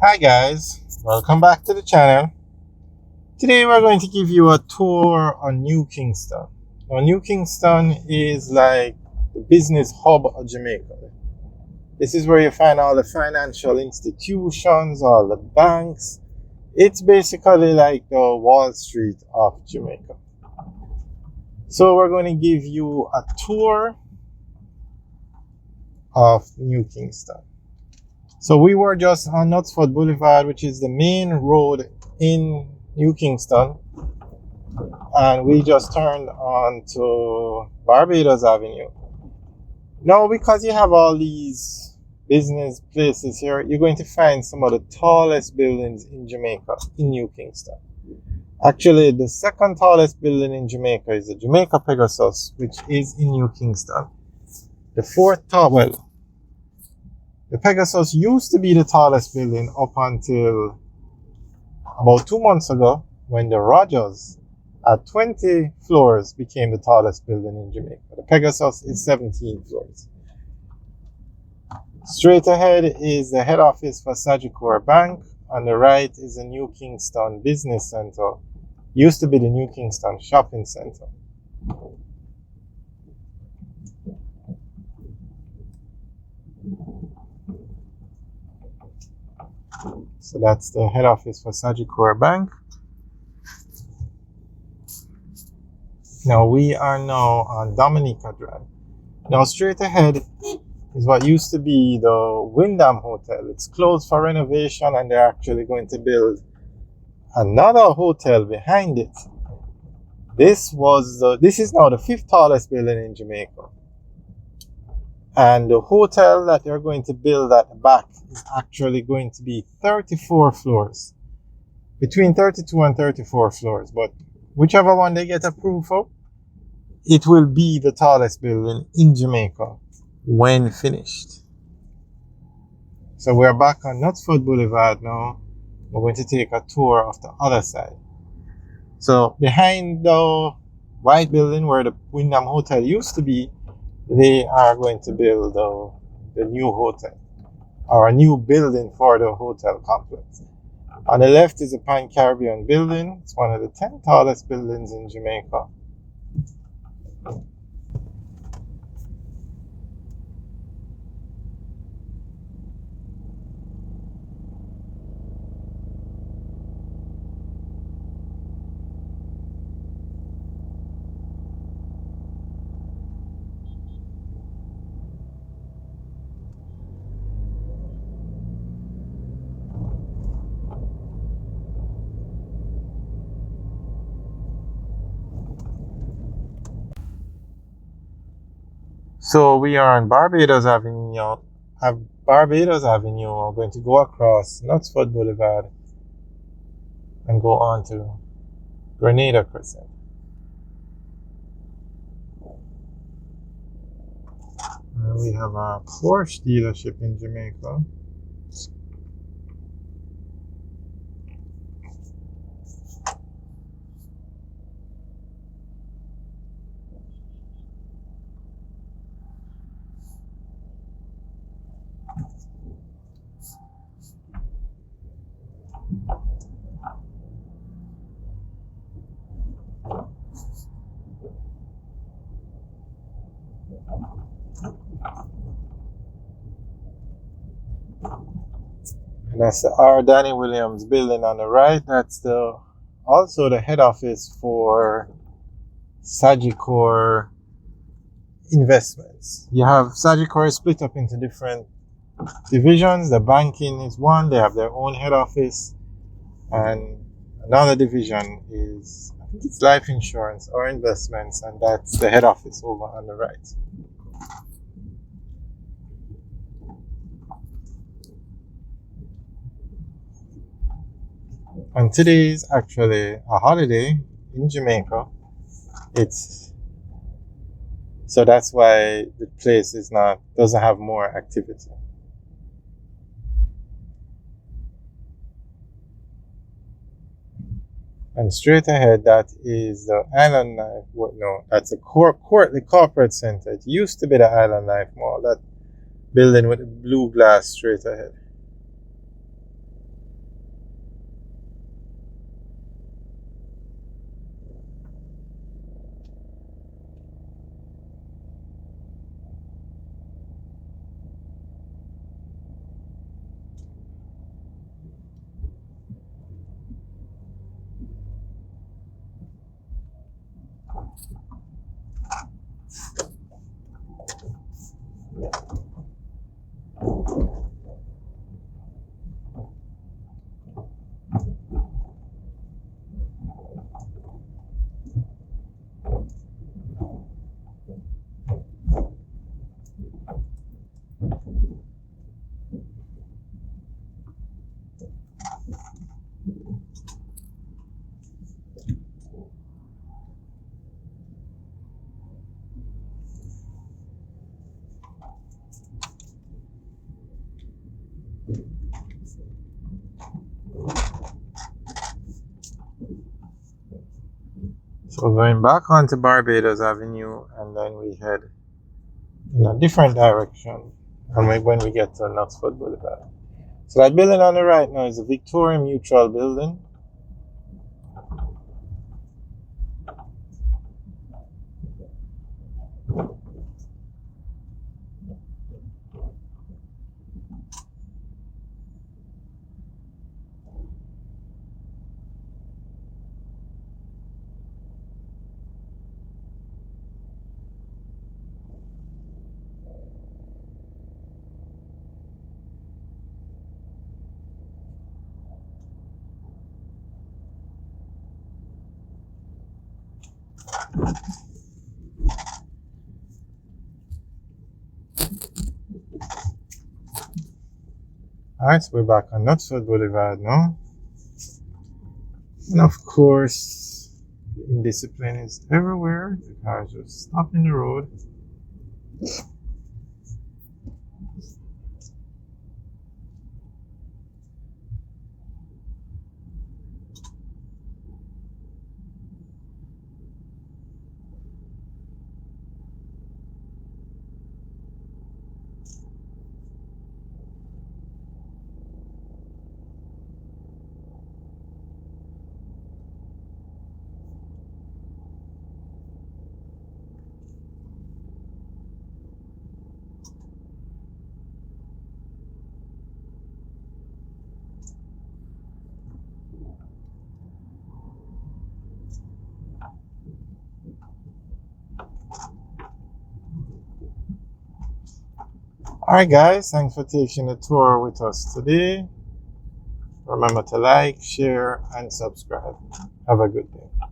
Hi guys, welcome back to the channel. Today we're going to give you a tour on New Kingston. Now New Kingston is like the business hub of Jamaica. This is where you find all the financial institutions, all the banks. It's basically like the Wall Street of Jamaica. So we're going to give you a tour of New Kingston. So we were just on Knutsford Boulevard, which is the main road in New Kingston, and we just turned on to Barbados Avenue. Now, because you have all these business places here, you're going to find some of the tallest buildings in Jamaica, in New Kingston. Actually, the second tallest building in Jamaica is the Jamaica Pegasus, which is in New Kingston. The fourth tall, well, the Pegasus used to be the tallest building up until about 2 months ago, when the Rogers at 20 floors became the tallest building in Jamaica. The Pegasus is 17 floors. Straight ahead is the head office for Sagicor Bank. On the right is the New Kingston Business Center. Used to be the New Kingston Shopping Center. So that's the head office for Sagicor Bank. Now we are now on Dominica Drive. Now straight ahead is what used to be the Wyndham Hotel. It's closed for renovation and they're actually going to build another hotel behind it. This is now the fifth tallest building in Jamaica. And the hotel that they're going to build at the back is actually going to be 34 floors. Between 32 and 34 floors. But whichever one they get approved for, it will be the tallest building in Jamaica when finished. So we're back on Knutsford Boulevard now. We're going to take a tour of the other side. So behind the white building where the Wyndham Hotel used to be, they are going to build the new hotel, or a new building for the hotel complex. On the left is the Pan Caribbean building. It's one of the 10 tallest buildings in Jamaica. So we are on Barbados Avenue. We're going to go across Knutsford Boulevard and go on to Grenada Crescent. We have a Porsche dealership in Jamaica. And that's the R. Danny Williams building on the right. That's also the head office for Sagicor Investments. You have Sagicor split up into different divisions. The banking is one. They have their own head office. And another division is, I think it's life insurance or investments. And that's the head office over on the right. And today is actually a holiday in Jamaica. So that's why the place doesn't have more activity. And straight ahead, that is the Island Life. No, that's the corporate center. It used to be the Island Life Mall. That building with the blue glass straight ahead. So going back onto Barbados Avenue, and then we head in a different direction and when we get to Knutsford Boulevard. So that building on the right now is the Victoria Mutual building. Alright, so we're back on Knutsford Boulevard now. And of course, indiscipline is everywhere. The cars just stop in the road. Alright guys, thanks for taking the tour with us today. Remember to like, share, and subscribe. Have a good day.